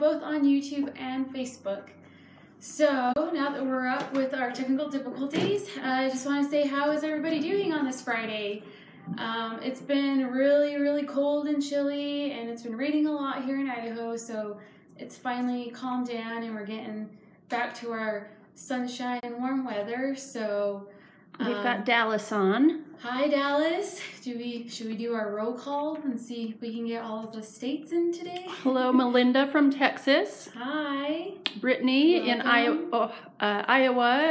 both on YouTube and Facebook. So now that we're up with our technical difficulties, I just want to say, how is everybody doing on this Friday? It's been really cold and chilly, and it's been raining a lot here in Idaho, so it's finally calmed down and we're getting back to our sunshine and warm weather. So we've got Dallas on. Hi Dallas. Should we do our roll call and see if we can get all of the states in today? Hello, Melinda from Texas. Hi. Brittany in Iowa.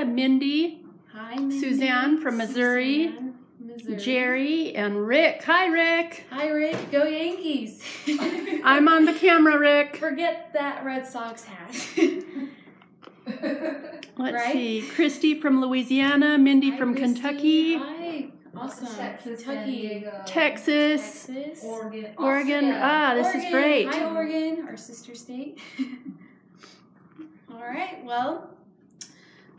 Mindy. Hi, Mindy. Suzanne from Missouri. Suzanne, Missouri. Jerry and Rick. Hi, Rick. Hi, Rick. Go Yankees. I'm on the camera, Rick. Forget that Red Sox hat. Let's see. Christy from Louisiana. Mindy Hi, from Christy. Kentucky. Hi. Awesome. Texas, Kentucky. Texas. Oregon. Oregon. Austria. Ah, this is great. Hi, Oregon, our sister state. All right. Well,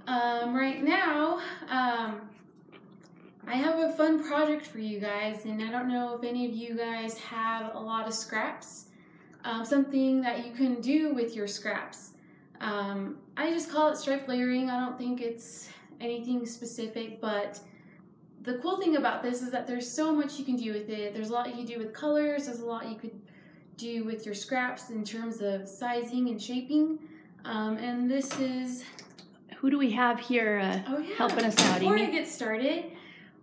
right now, I have a fun project for you guys, and I don't know if any of you guys have a lot of scraps. Something that you can do with your scraps. I just call it stripe layering. I don't think it's anything specific, but the cool thing about this is that there's so much you can do with it. There's a lot you can do with colors. There's a lot you could do with your scraps in terms of sizing and shaping. And this is... Who do we have here helping us out, Before Amy? I get started,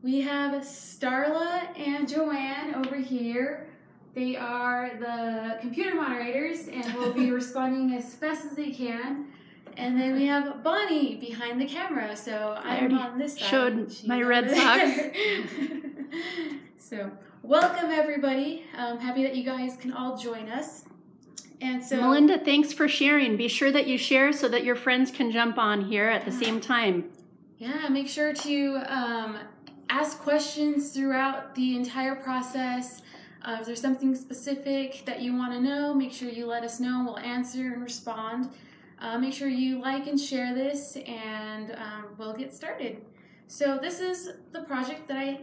we have Starla and Joanne over here. They are the computer moderators and will be responding as fast as they can. And then we have Bonnie behind the camera. So I'm on this side. Showed She's my over Red Sox. So welcome everybody. Happy that you guys can all join us. And so Melinda, thanks for sharing. Be sure that you share so that your friends can jump on here at the same time. Yeah, make sure to ask questions throughout the entire process. If there's something specific that you want to know, make sure you let us know. We'll answer and respond. Make sure you like and share this, and we'll get started. So this is the project that I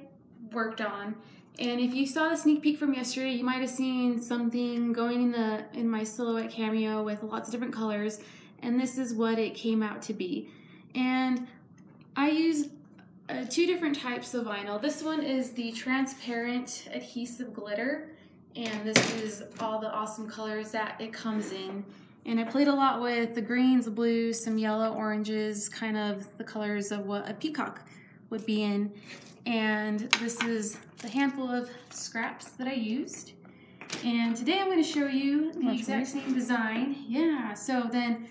worked on, and if you saw the sneak peek from yesterday, you might have seen something going in my silhouette cameo with lots of different colors, and this is what it came out to be. And I used two different types of vinyl. This one is the transparent adhesive glitter, and this is all the awesome colors that it comes in. And I played a lot with the greens, the blues, some yellow, oranges, kind of the colors of what a peacock would be in. And this is the handful of scraps that I used. And today I'm going to show you the exact same design. Yeah, so then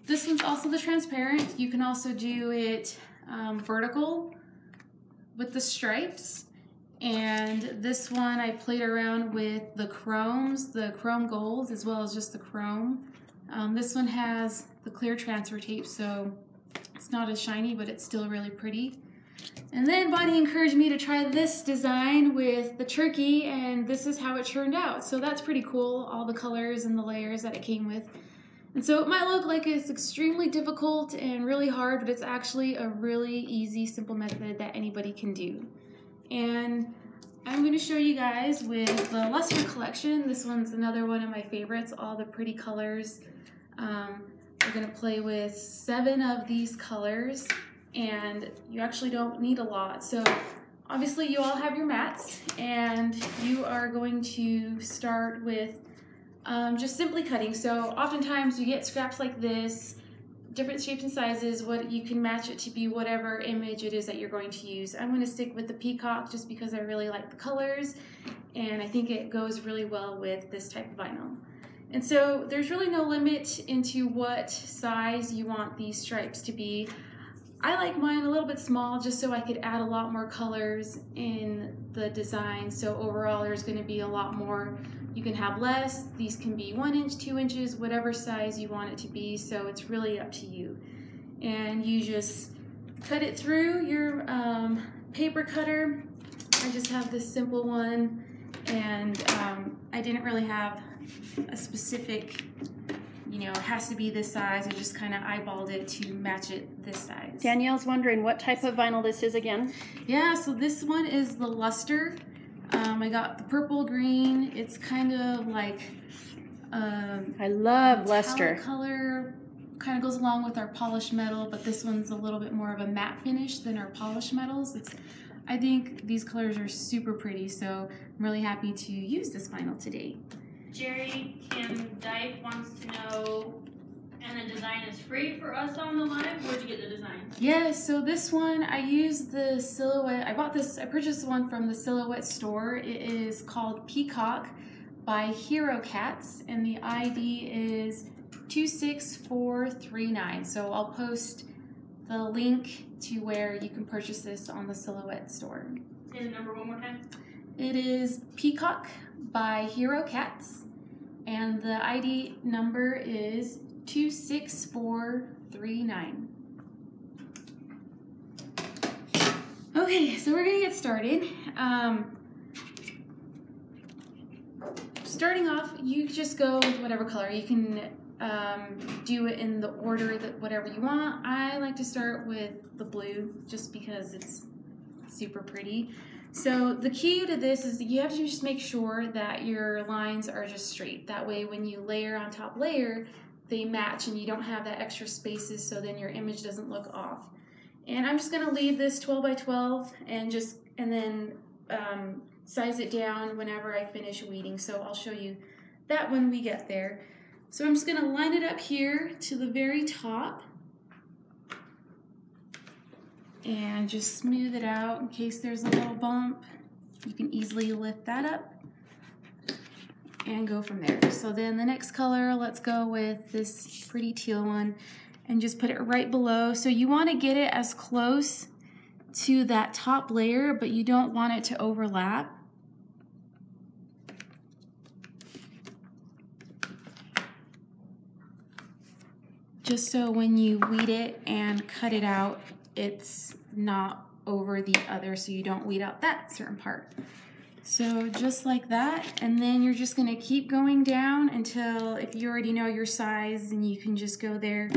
this one's also the transparent. You can also do it vertical with the stripes. And this one I played around with the chromes, the chrome golds, as well as just the chrome. This one has the clear transfer tape, so it's not as shiny, but it's still really pretty. And then Bonnie encouraged me to try this design with the turkey, and this is how it turned out. So that's pretty cool, all the colors and the layers that it came with. And so it might look like it's extremely difficult and really hard, but it's actually a really easy, simple method that anybody can do. And I'm going to show you guys with the Luster collection. This one's another one of my favorites, all the pretty colors. We're going to play with 7 of these colors, and you actually don't need a lot. So obviously you all have your mats, and you are going to start with just simply cutting. So oftentimes you get scraps like this, different shapes and sizes, what you can match it to be whatever image it is that you're going to use. I'm going to stick with the peacock just because I really like the colors, and I think it goes really well with this type of vinyl. And so there's really no limit into what size you want these stripes to be. I like mine a little bit small just so I could add a lot more colors in the design. So overall there's going to be a lot more. You can have less. These can be 1 inch, 2 inches, whatever size you want it to be. So it's really up to you. And you just cut it through your paper cutter. I just have this simple one, and I didn't really have a specific, you know, it has to be this size. I just kind of eyeballed it to match it this size. Danielle's wondering what type of vinyl this is again. Yeah, so this one is the Luster. I got the purple green. It's kind of like I love metallic luster. color. Kind of goes along with our polished metal, but this one's a little bit more of a matte finish than our polished metals. I think these colors are super pretty, so I'm really happy to use this vinyl today. Jerry Kim Dyke wants to know, and the design is free for us on the live. Where'd you get the design? Yeah, so this one, I used the Silhouette. I purchased one from the Silhouette store. It is called Peacock by Hero Cats, and the ID is 26439. So I'll post the link to where you can purchase this on the Silhouette store. Say the number one more time. It is Peacock by Hero Cats, and the ID number is 26439. Okay, so we're gonna get started. Starting off, you just go with whatever color. You can do it in the order that whatever you want. I like to start with the blue just because it's super pretty. So the key to this is that you have to just make sure that your lines are just straight. That way when you layer on top layer, they match and you don't have that extra spaces, so then your image doesn't look off. And I'm just gonna leave this 12 by 12 and then size it down whenever I finish weeding. So I'll show you that when we get there. So I'm just gonna line it up here to the very top and just smooth it out in case there's a little bump. You can easily lift that up and go from there. So then the next color, let's go with this pretty teal one and just put it right below. So you wanna get it as close to that top layer, but you don't want it to overlap. Just so when you weed it and cut it out, it's not over the other, so you don't weed out that certain part. So just like that, and then you're just gonna keep going down until, if you already know your size, and you can just go there.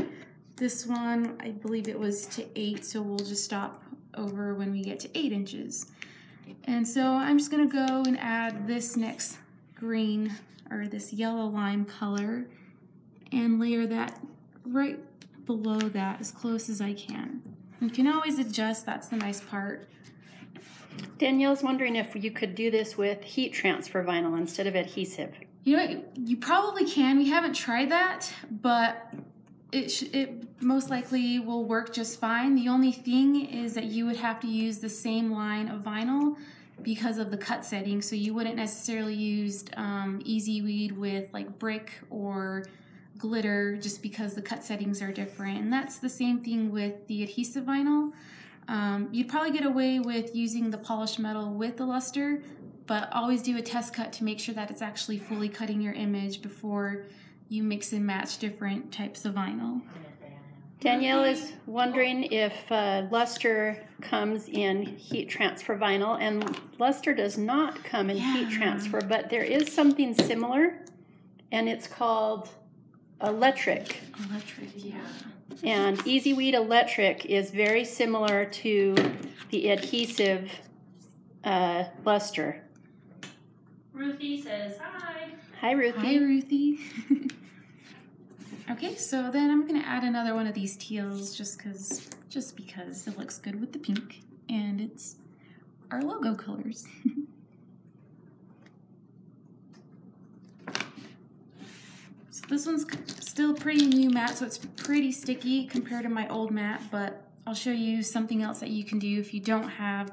This one, I believe it was to 8, so we'll just stop over when we get to 8 inches. And so I'm just gonna go and add this next green, or this yellow lime color, and layer that right below that as close as I can. You can always adjust, that's the nice part. Danielle's wondering if you could do this with heat transfer vinyl instead of adhesive. You know what, you probably can. We haven't tried that, but it most likely will work just fine. The only thing is that you would have to use the same line of vinyl because of the cut setting, so you wouldn't necessarily use Easy Weed with like brick or glitter just because the cut settings are different. And that's the same thing with the adhesive vinyl. You'd probably get away with using the polished metal with the luster, but always do a test cut to make sure that it's actually fully cutting your image before you mix and match different types of vinyl. Danielle is wondering if luster comes in heat transfer vinyl, and luster does not come in heat transfer, but there is something similar, and it's called electric. Electric, yeah. And Easy Weed Electric is very similar to the adhesive luster. Ruthie says hi. Hi, Ruthie. Hi, Ruthie. Okay, so then I'm gonna add another one of these teals just because it looks good with the pink, and it's our logo colors. So this one's still pretty new matte, so it's pretty sticky compared to my old matte, but I'll show you something else that you can do if you don't have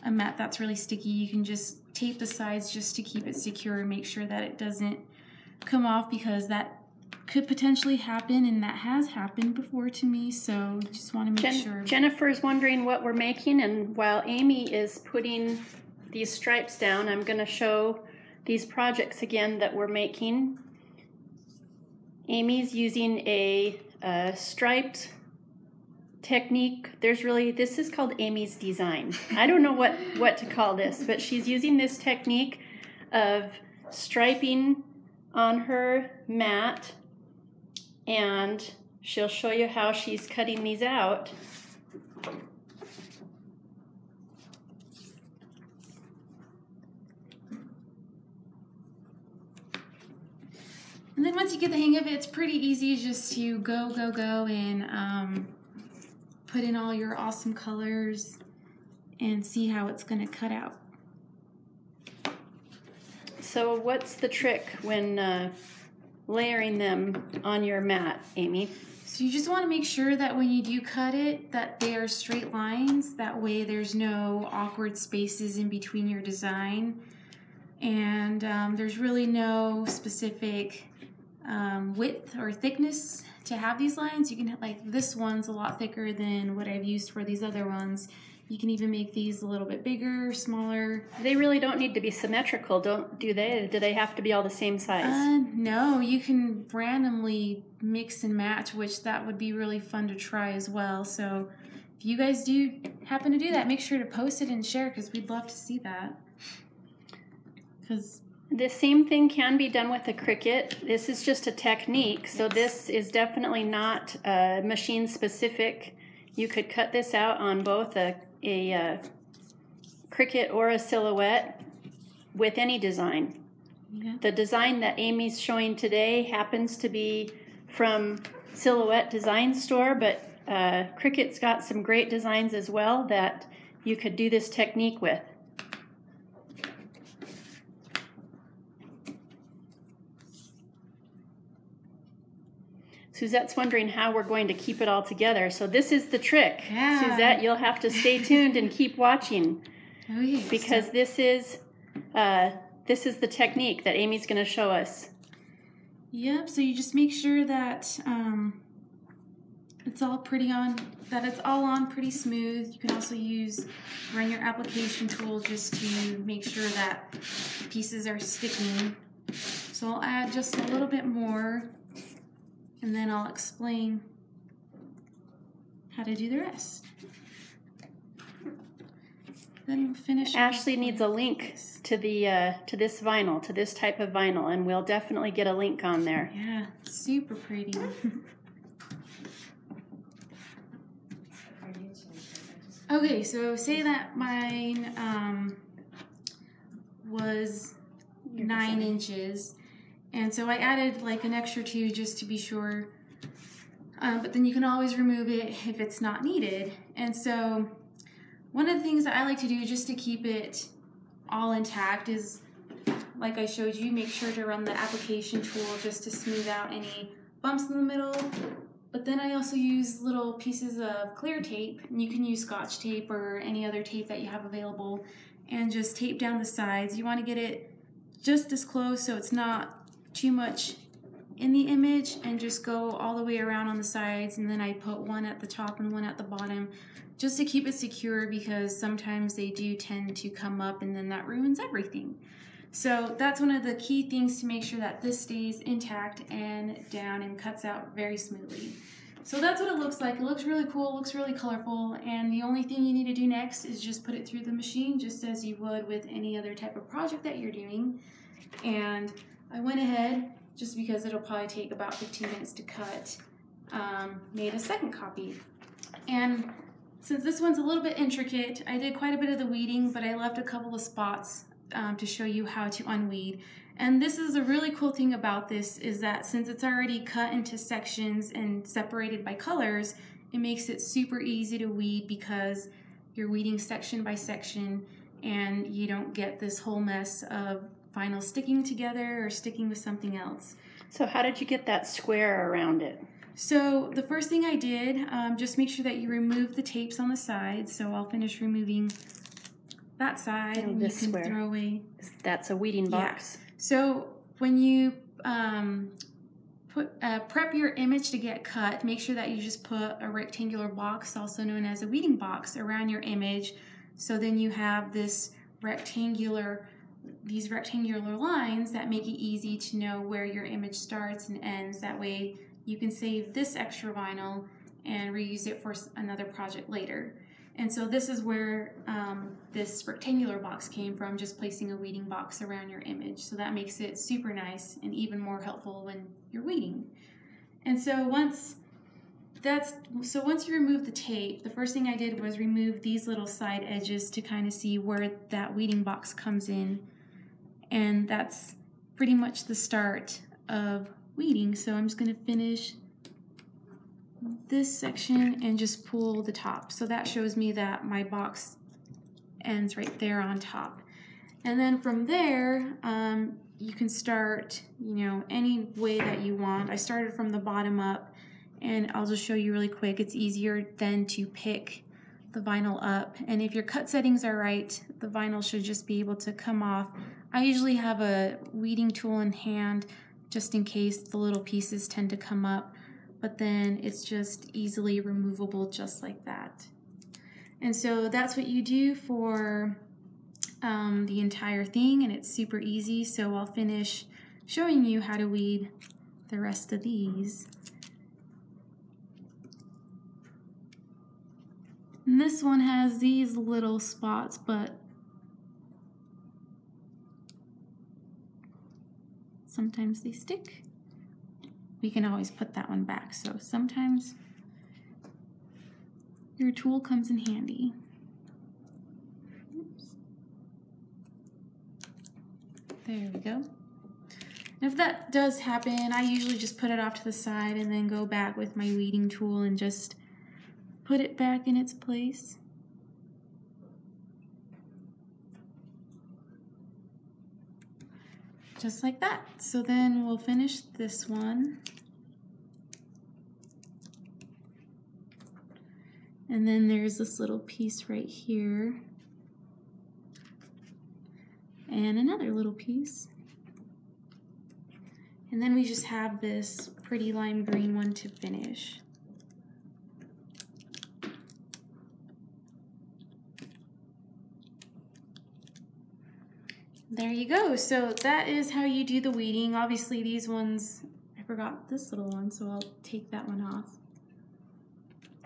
a matte that's really sticky. You can just tape the sides just to keep it secure and make sure that it doesn't come off, because that could potentially happen, and that has happened before to me, so you just want to make sure. Jennifer's wondering what we're making, and while Amy is putting these stripes down, I'm going to show these projects again that we're making. Amy's using a striped technique. This is called Amy's design. I don't know what to call this, but she's using this technique of striping on her mat, and she'll show you how she's cutting these out. And then once you get the hang of it, it's pretty easy just to go and put in all your awesome colors and see how it's going to cut out. So what's the trick when layering them on your mat, Amy? So you just want to make sure that when you do cut it, that they are straight lines. That way there's no awkward spaces in between your design. And there's really no specific width or thickness to have these lines. You can, like, this one's a lot thicker than what I've used for these other ones. You can even make these a little bit bigger, smaller. They really don't need to be symmetrical, do they? Do they have to be all the same size? No, you can randomly mix and match, which that would be really fun to try as well. So if you guys do happen to do that, make sure to post it and share, because we'd love to see that. The same thing can be done with a Cricut. This is just a technique, so this is definitely not machine specific. You could cut this out on both a Cricut or a Silhouette with any design. Yeah. The design that Amy's showing today happens to be from Silhouette Design Store, but Cricut's got some great designs as well that you could do this technique with. Suzette's wondering how we're going to keep it all together. So this is the trick. Yeah. Suzette, you'll have to stay tuned and keep watching. Oh, yes. Because this is the technique that Amy's going to show us. Yep, so you just make sure that it's all on pretty smooth. You can also run your application tool just to make sure that the pieces are sticking. So I'll add just a little bit more, and then I'll explain how to do the rest. Then we'll finish. Ashley needs a link to this vinyl, to this type of vinyl, and we'll definitely get a link on there. Yeah, super pretty. Okay, so say that mine was 9 inches. And so I added like an extra 2 just to be sure. But then you can always remove it if it's not needed. And so one of the things that I like to do just to keep it all intact is, like I showed you, make sure to run the application tool just to smooth out any bumps in the middle. But then I also use little pieces of clear tape, and you can use Scotch tape or any other tape that you have available, and just tape down the sides. You want to get it just as close so it's not too much in the image, and just go all the way around on the sides. And then I put one at the top and one at the bottom just to keep it secure, because sometimes they do tend to come up and then that ruins everything. So that's one of the key things to make sure that this stays intact and down and cuts out very smoothly. So that's what it looks like. It looks really cool, looks really colorful, and the only thing you need to do next is just put it through the machine, just as you would with any other type of project that you're doing. And I went ahead, just because it'll probably take about 15 minutes to cut, made a second copy. And since this one's a little bit intricate, I did quite a bit of the weeding, but I left a couple of spots to show you how to unweed. And this is a really cool thing about this, is that since it's already cut into sections and separated by colors, it makes it super easy to weed, because you're weeding section by section and you don't get this whole mess of vinyl sticking together or sticking with something else. So how did you get that square around it? So the first thing I did, just make sure that you remove the tapes on the sides. So I'll finish removing that side, and this you can square. throw away. That's a weeding box. Yeah. So when you prep your image to get cut, make sure that you just put a rectangular box, also known as a weeding box, around your image. So then you have these rectangular lines that make it easy to know where your image starts and ends. That way you can save this extra vinyl and reuse it for another project later. And so this is where this rectangular box came from, just placing a weeding box around your image. So that makes it super nice and even more helpful when you're weeding. And so once you remove the tape, the first thing I did was remove these little side edges to kind of see where that weeding box comes in. And that's pretty much the start of weeding. So I'm just going to finish this section and just pull the top. So that shows me that my box ends right there on top. And then from there, you can start, any way that you want. I started from the bottom up, and I'll just show you really quick. It's easier then to pick the vinyl up. And if your cut settings are right, the vinyl should just be able to come off. I usually have a weeding tool in hand just in case the little pieces tend to come up, but then it's just easily removable just like that. And so that's what you do for the entire thing, and it's super easy. So I'll finish showing you how to weed the rest of these. And this one has these little spots, but sometimes they stick. We can always put that one back. So sometimes your tool comes in handy. Oops. There we go. And if that does happen, I usually just put it off to the side and then go back with my weeding tool and just put it back in its place. Just like that. So then we'll finish this one. And then there's this little piece right here. And another little piece. And then we just have this pretty lime green one to finish. There you go. So that is how you do the weeding. Obviously these ones, I forgot this little one, so I'll take that one off.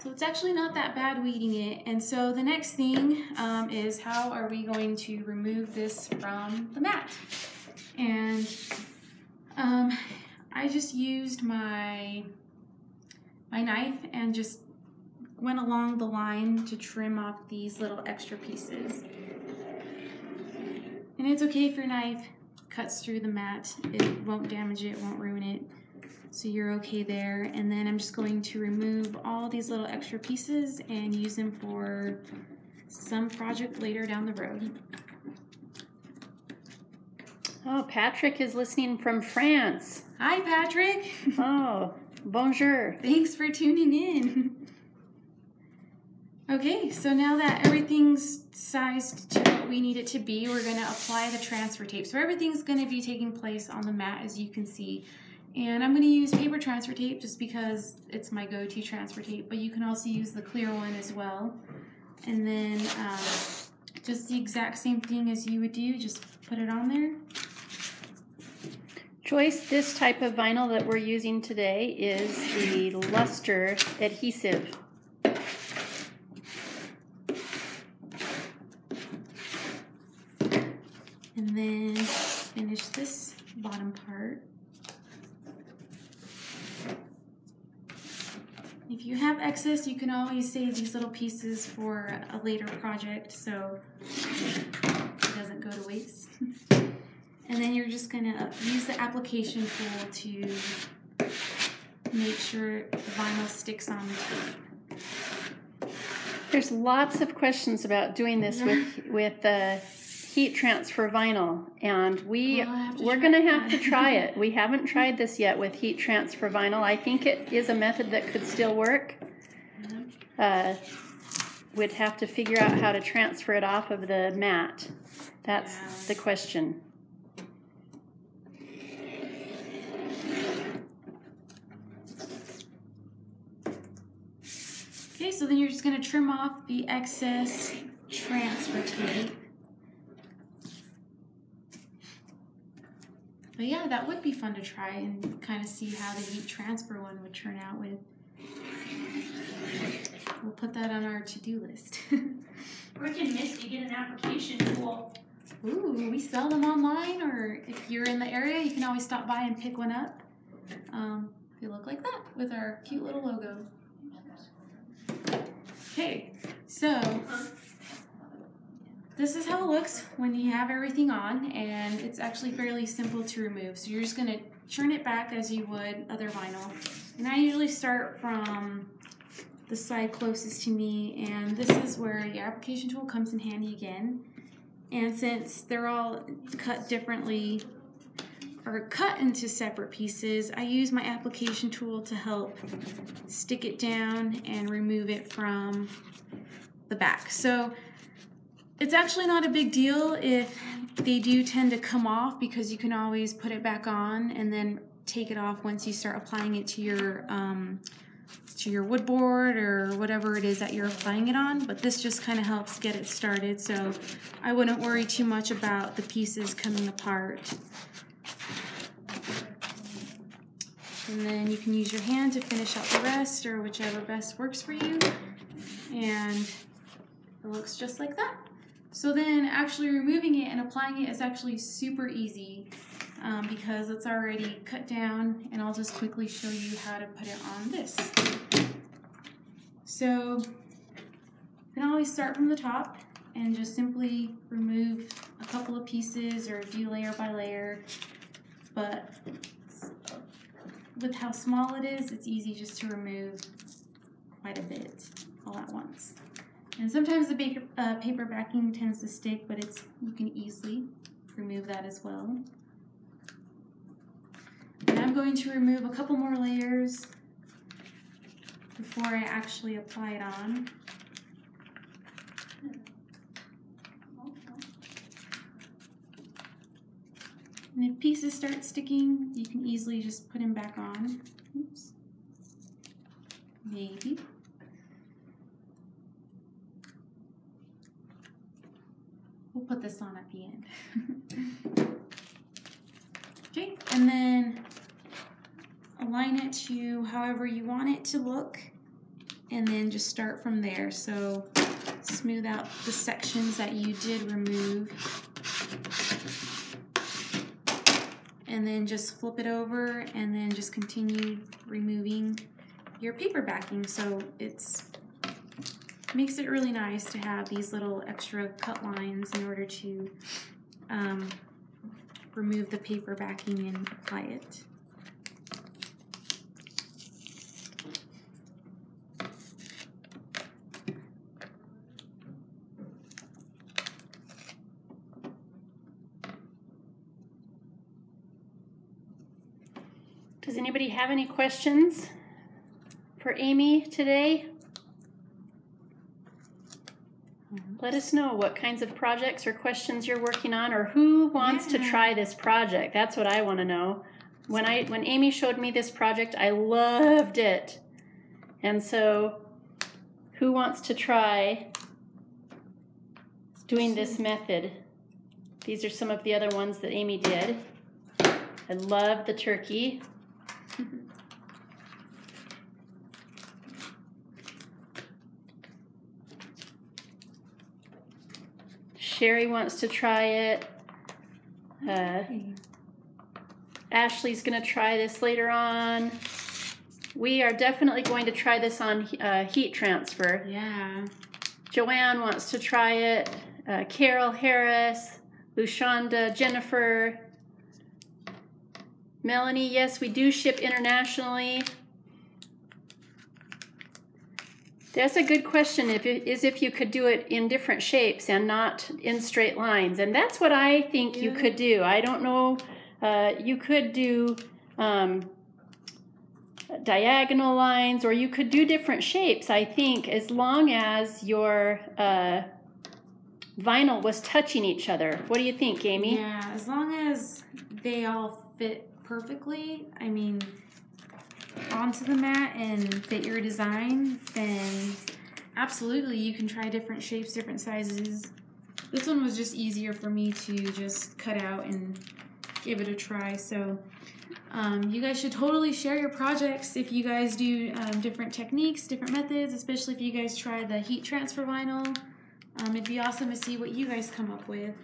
So it's actually not that bad weeding it. And so the next thing is how are we going to remove this from the mat? And I just used my knife and just went along the line to trim off these little extra pieces. And it's okay if your knife cuts through the mat. It won't damage it, won't ruin it. So you're okay there. And then I'm just going to remove all these little extra pieces and use them for some project later down the road. Oh, Patrick is listening from France. Hi, Patrick. Oh, bonjour. Thanks for tuning in. Okay, so now that everything's sized to what we need it to be, we're going to apply the transfer tape. So everything's going to be taking place on the mat, as you can see. And I'm going to use paper transfer tape just because it's my go-to transfer tape, but you can also use the clear one as well. And then just the exact same thing as you would do, just put it on there. Joyce, this type of vinyl that we're using today is the luster adhesive. And then finish this bottom part. If you have excess, you can always save these little pieces for a later project so it doesn't go to waste. And then you're just going to use the application tool to make sure the vinyl sticks on the tape. There's lots of questions about doing this with heat transfer vinyl, and we're going to have to try it. We haven't tried this yet with heat transfer vinyl. I think it is a method that could still work. We'd have to figure out how to transfer it off of the mat. That's the question. Okay, so then you're just going to trim off the excess transfer tape. But yeah, that would be fun to try and kind of see how the heat transfer one would turn out with. We'll put that on our to-do list. Rick and Misty get an application tool. Ooh, we sell them online, or if you're in the area, you can always stop by and pick one up. They look like that with our cute little logo. Okay, so this is how it looks when you have everything on, and it's actually fairly simple to remove. So you're just going to churn it back as you would other vinyl. And I usually start from the side closest to me, and this is where your application tool comes in handy again. And since they're all cut differently or cut into separate pieces, I use my application tool to help stick it down and remove it from the back. So it's actually not a big deal if they do tend to come off, because you can always put it back on and then take it off once you start applying it to your wood board or whatever it is that you're applying it on. But this just kind of helps get it started, so I wouldn't worry too much about the pieces coming apart. And then you can use your hand to finish out the rest, or whichever best works for you. And it looks just like that. So then actually removing it and applying it is actually super easy, because it's already cut down, and I'll just quickly show you how to put it on this. So you can always start from the top and just simply remove a couple of pieces or do layer by layer, but with how small it is, it's easy just to remove quite a bit all at once. And sometimes the paper backing tends to stick, but you can easily remove that as well. And I'm going to remove a couple more layers before I actually apply it on. And if pieces start sticking, you can easily just put them back on. Oops. Maybe. We'll put this on at the end. Okay, and then align it to however you want it to look, and then just start from there. So smooth out the sections that you did remove, and then just flip it over, and then just continue removing your paper backing. So makes it really nice to have these little extra cut lines in order to remove the paper backing and apply it. Does anybody have any questions for Amy today? Let us know what kinds of projects or questions you're working on, or who wants to try this project. That's what I want to know. When Amy showed me this project, I loved it. And so who wants to try doing this method? These are some of the other ones that Amy did. I love the turkey. Sherry wants to try it. Ashley's going to try this later on. We are definitely going to try this on heat transfer. Yeah. Joanne wants to try it. Carol Harris, Lushonda, Jennifer, Melanie, yes, we do ship internationally. That's a good question, if you could do it in different shapes and not in straight lines. And that's what I think you could do. I don't know, you could do diagonal lines, or you could do different shapes, I think, as long as your vinyl was touching each other. What do you think, Amy? Yeah, as long as they all fit perfectly, I mean, onto the mat and fit your design, then absolutely you can try different shapes, different sizes. This one was just easier for me to just cut out and give it a try. So you guys should totally share your projects if you guys do different techniques, different methods, especially if you guys try the heat transfer vinyl. It'd be awesome to see what you guys come up with.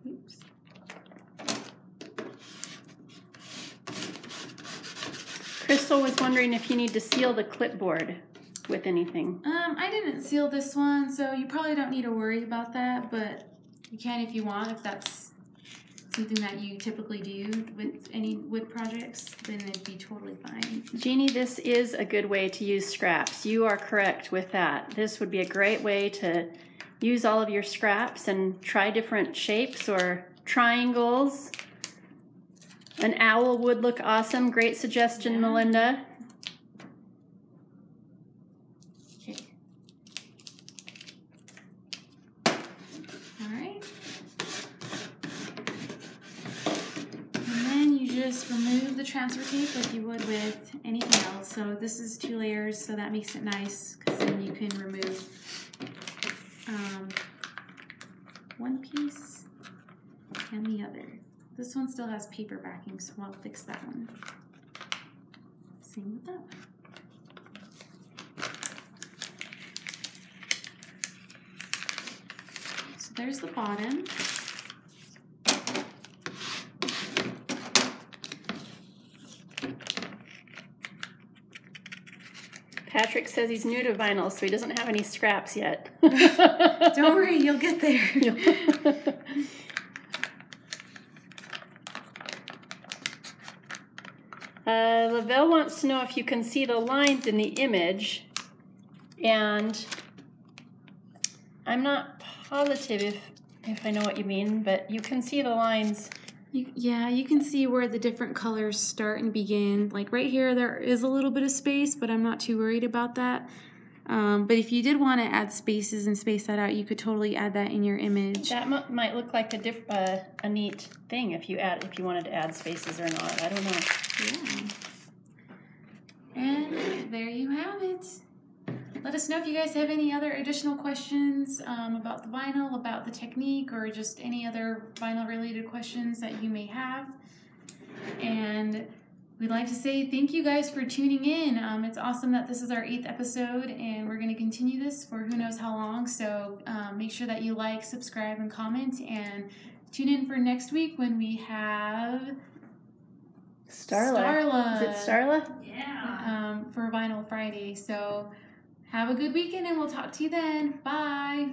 Oops. Crystal was wondering if you need to seal the clipboard with anything. I didn't seal this one, so you probably don't need to worry about that, but you can if you want, if that's something that you typically do with any wood projects, then it'd be totally fine. Jeannie, this is a good way to use scraps. You are correct with that. This would be a great way to use all of your scraps and try different shapes or triangles. An owl would look awesome. Great suggestion, Melinda. Okay. All right. And then you just remove the transfer tape like you would with anything else. So this is 2 layers, so that makes it nice because then you can remove one piece and the other. This one still has paper backing, so I'll fix that one. Same with that one. So there's the bottom. Patrick says he's new to vinyl, so he doesn't have any scraps yet. Don't worry, you'll get there. Lavelle wants to know if you can see the lines in the image, and I'm not positive if I know what you mean, but you can see the lines. Yeah, you can see where the different colors start and begin. Like right here, there is a little bit of space, but I'm not too worried about that. But if you did want to add spaces and space that out, you could totally add that in your image. That might look like a neat thing if you wanted to add spaces or not. I don't know. Yeah. And there you have it. Let us know if you guys have any other additional questions about the vinyl, about the technique, or just any other vinyl-related questions that you may have. And we'd like to say thank you guys for tuning in. It's awesome that this is our 8th episode, and we're going to continue this for who knows how long. So make sure that you like, subscribe, and comment, and tune in for next week when we have Starla. Is it Starla? Yeah. For Vinyl Friday. So have a good weekend, and we'll talk to you then. Bye.